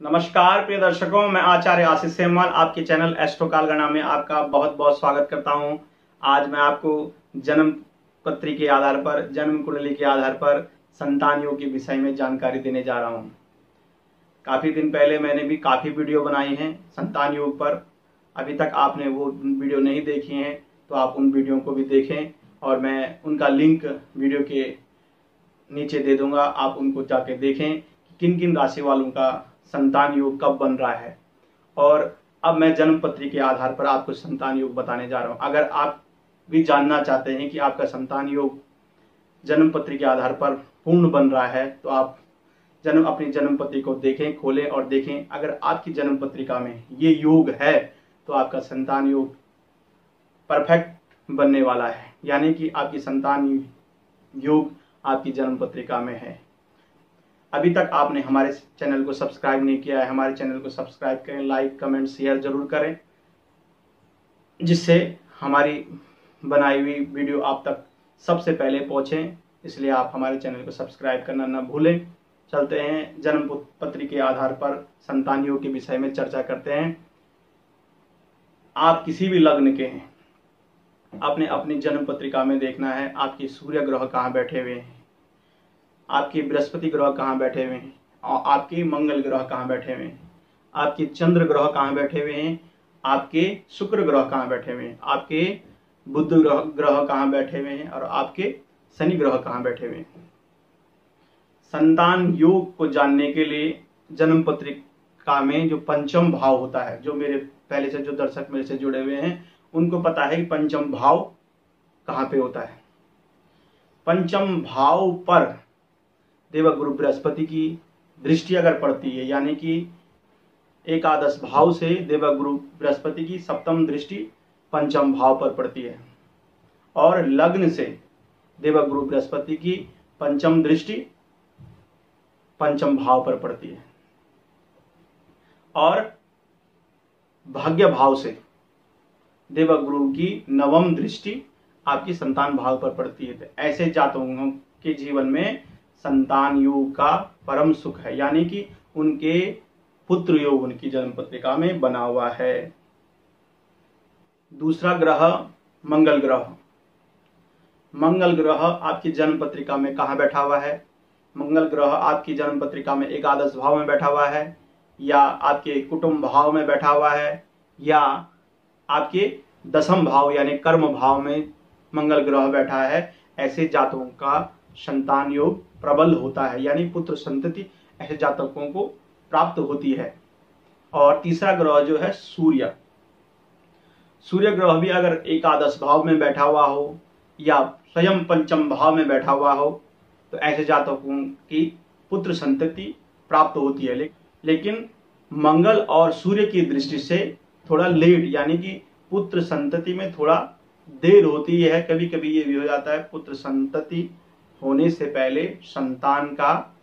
नमस्कार प्रिय दर्शकों, मैं आचार्य आशीष सेमवाल आपके चैनल एस्ट्रो कालगणना में आपका बहुत बहुत स्वागत करता हूं। आज मैं आपको जन्म पत्री के आधार पर, जन्म कुंडली के आधार पर संतान योग के विषय में जानकारी देने जा रहा हूं। काफ़ी दिन पहले मैंने भी काफ़ी वीडियो बनाई हैं संतान योग पर। अभी तक आपने वो वीडियो नहीं देखी हैं तो आप उन वीडियो को भी देखें और मैं उनका लिंक वीडियो के नीचे दे दूंगा। आप उनको जाके देखें कि किन किन राशि वालों का संतान योग कब बन रहा है। और अब मैं जन्म पत्री के आधार पर आपको संतान योग बताने जा रहा हूं। अगर आप भी जानना चाहते हैं कि आपका संतान योग जन्म पत्री के आधार पर पूर्ण बन रहा है तो आप अपनी जन्म पत्री को देखें, खोलें और देखें। अगर आपकी जन्म पत्रिका में ये योग है तो आपका संतान योग परफेक्ट बनने वाला है, यानी कि आपकी संतान योग आपकी जन्म पत्रिका में है। अभी तक आपने हमारे चैनल को सब्सक्राइब नहीं किया है, हमारे चैनल को सब्सक्राइब करें, लाइक कमेंट शेयर जरूर करें, जिससे हमारी बनाई हुई वीडियो आप तक सबसे पहले पहुंचे। इसलिए आप हमारे चैनल को सब्सक्राइब करना न भूलें। चलते हैं जन्म पत्री के आधार पर संतान योग के विषय में चर्चा करते हैं। आप किसी भी लग्न के हैं, आपने अपनी जन्म पत्रिका में देखना है आपके सूर्य ग्रह कहाँ बैठे हुए हैं, आपके बृहस्पति ग्रह कहाँ बैठे हुए हैं, और आपके मंगल ग्रह कहाँ बैठे हुए हैं, आपके चंद्र ग्रह कहाँ बैठे हुए हैं, आपके शुक्र ग्रह कहाँ बैठे हुए हैं, आपके बुध ग्रह कहाँ बैठे हुए हैं और आपके शनि ग्रह कहाँ बैठे हुए हैं। संतान योग को जानने के लिए जन्म पत्रिका में जो पंचम भाव होता है, जो मेरे पहले से जो दर्शक मेरे से जुड़े हुए हैं उनको पता है कि पंचम भाव कहाँ पे होता है। पंचम भाव पर देवगुरु बृहस्पति की दृष्टि अगर पड़ती है, यानी कि एकादश भाव से देवगुरु बृहस्पति की सप्तम दृष्टि पंचम भाव पर पड़ती है और लग्न से देवगुरु बृहस्पति की पंचम दृष्टि पंचम भाव पर पड़ती है और भाग्य भाव से देवगुरु की नवम दृष्टि आपकी संतान भाव पर पड़ती है। ऐसे जातकों के जीवन में संतान योग का परम सुख है, यानी कि उनके पुत्र योग उनकी जन्म पत्रिका में बना हुआ है। दूसरा ग्रह मंगल ग्रह। मंगल ग्रह आपकी जन्म पत्रिका में कहाँ बैठा हुआ है? मंगल ग्रह आपकी जन्म पत्रिका में एकादश भाव में बैठा हुआ है, या आपके कुटुंब भाव में बैठा हुआ है, या आपके दशम भाव यानी कर्म भाव में मंगल ग्रह बैठा है। ऐसे जातकों का संतान योग प्रबल होता है, यानी पुत्र संतति ऐसे जातकों को प्राप्त होती है। और तीसरा ग्रह जो है सूर्य। सूर्य ग्रह भी अगर एकादश भाव में बैठा हुआ हो या स्वयं पंचम भाव में बैठा हुआ हो तो ऐसे जातकों की पुत्र संतति प्राप्त होती है। लेकिन मंगल और सूर्य की दृष्टि से थोड़ा लेट, यानी कि पुत्र संतति में थोड़ा देर होती है। कभी कभी ये भी हो जाता है पुत्र संतति होने से पहले संतान का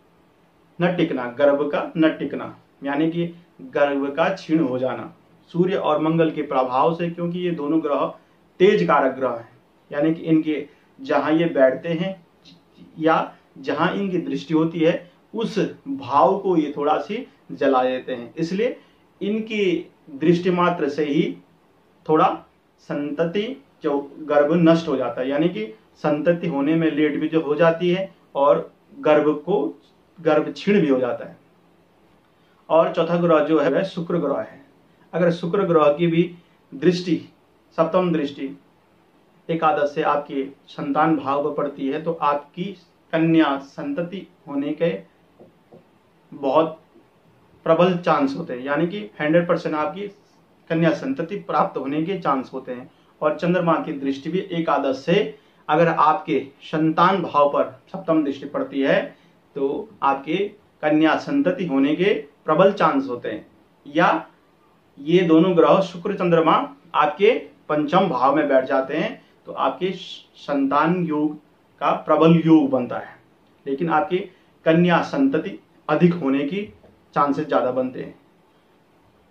न टिकना, गर्भ का न टिकना, यानी कि गर्भ का क्षीण हो जाना सूर्य और मंगल के प्रभाव से, क्योंकि ये दोनों ग्रह तेज कारक ग्रह हैं, यानी कि इनके जहां ये बैठते हैं या जहां इनकी दृष्टि होती है उस भाव को ये थोड़ा सी जला देते हैं। इसलिए इनकी दृष्टि मात्र से ही थोड़ा संतति जो गर्भ नष्ट हो जाता है, यानी कि संतति होने में लेट भी जो हो जाती है और गर्भ क्षीण भी हो जाता है। और चौथा ग्रह जो है वह शुक्र ग्रह है। अगर शुक्र ग्रह की भी दृष्टि, सप्तम दृष्टि एकादश से आपकी संतान भाव पर पड़ती है तो आपकी कन्या संतति होने के बहुत प्रबल चांस होते हैं, यानी कि 100% आपकी कन्या संतति प्राप्त होने के चांस होते हैं। और चंद्रमा की दृष्टि भी एकादश से अगर आपके संतान भाव पर सप्तम दृष्टि पड़ती है तो आपके कन्या संतति होने के प्रबल चांस होते हैं। या ये दोनों ग्रह शुक्र चंद्रमा आपके पंचम भाव में बैठ जाते हैं तो आपके संतान योग का प्रबल योग बनता है, लेकिन आपकी कन्या संतति अधिक होने की चांसेस ज्यादा बनते हैं।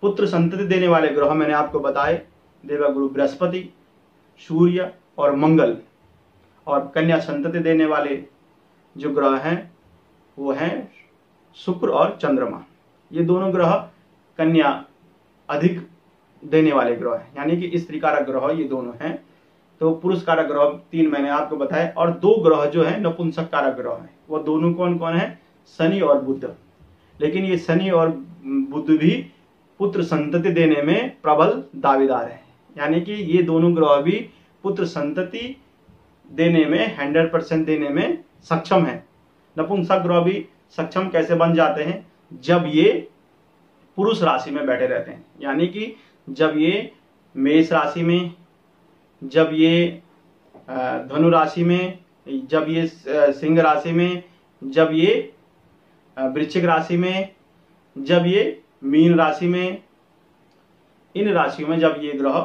पुत्र संतति देने वाले ग्रह मैंने आपको बताए, देवगुरु बृहस्पति, सूर्य और मंगल। और कन्या संतति देने वाले जो ग्रह हैं वो हैं शुक्र और चंद्रमा। ये दोनों ग्रह कन्या अधिक देने वाले ग्रह हैं, यानी कि स्त्री कारक ग्रह ये दोनों हैं। तो पुरुष कारक ग्रह 3 मैंने आपको बताए, और 2 ग्रह जो है नपुंसक कारक ग्रह हैं, वो दोनों कौन कौन है? शनि और बुध। लेकिन ये शनि और बुध भी पुत्र संतति देने में प्रबल दावेदार है, यानी कि ये दोनों ग्रह भी पुत्र संतति देने में 100% देने में सक्षम है। नपुंसक ग्रह भी सक्षम कैसे बन जाते हैं? जब ये पुरुष राशि में बैठे रहते हैं, यानी कि जब ये मेष राशि में, जब ये धनु राशि में, जब ये सिंह राशि में, जब ये वृश्चिक राशि में, जब ये मीन राशि में, इन राशियों में जब ये ग्रह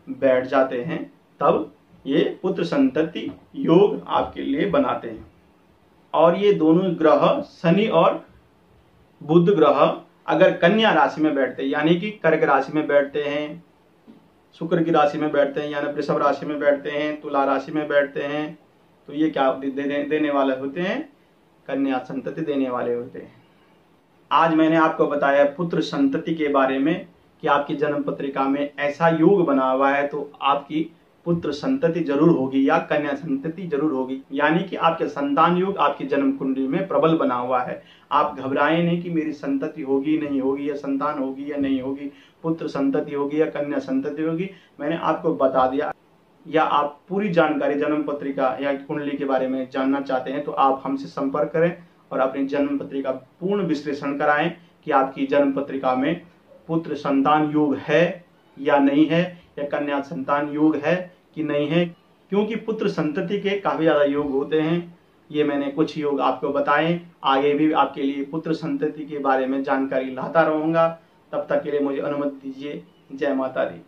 बैठ जाते हैं तब ये पुत्र संतति योग आपके लिए बनाते हैं। और ये दोनों ग्रह शनि और बुध ग्रह अगर कन्या राशि में बैठते हैं, यानी कि कर्क राशि में बैठते हैं, शुक्र की राशि में बैठते हैं, यानी वृषभ राशि में बैठते हैं, तुला राशि में बैठते हैं, तो ये क्या देने वाले होते हैं? कन्या संतति देने वाले होते हैं। आज मैंने आपको बताया पुत्र संतति के बारे में कि आपकी जन्म पत्रिका में ऐसा योग बना हुआ है तो आपकी पुत्र संतति जरूर होगी या कन्या संतति जरूर होगी, यानी कि आपके संतान योग आपकी जन्म कुंडली में प्रबल बना हुआ है। आप घबराएं नहीं कि मेरी संतति होगी नहीं होगी, या संतान होगी या नहीं होगी, पुत्र संतति होगी या कन्या संतति होगी, मैंने आपको बता दिया। या आप पूरी जानकारी जन्म पत्रिका या कुंडली के बारे में जानना चाहते हैं तो आप हमसे संपर्क करें और अपनी जन्म पत्रिका पूर्ण विश्लेषण कराएं कि आपकी जन्म पत्रिका में पुत्र संतान योग है या नहीं है, या कन्या संतान योग है कि नहीं है, क्योंकि पुत्र संतति के काफी ज्यादा योग होते हैं। ये मैंने कुछ योग आपको बताए, आगे भी आपके लिए पुत्र संतति के बारे में जानकारी लाता रहूंगा। तब तक के लिए मुझे अनुमति दीजिए। जय माता दी।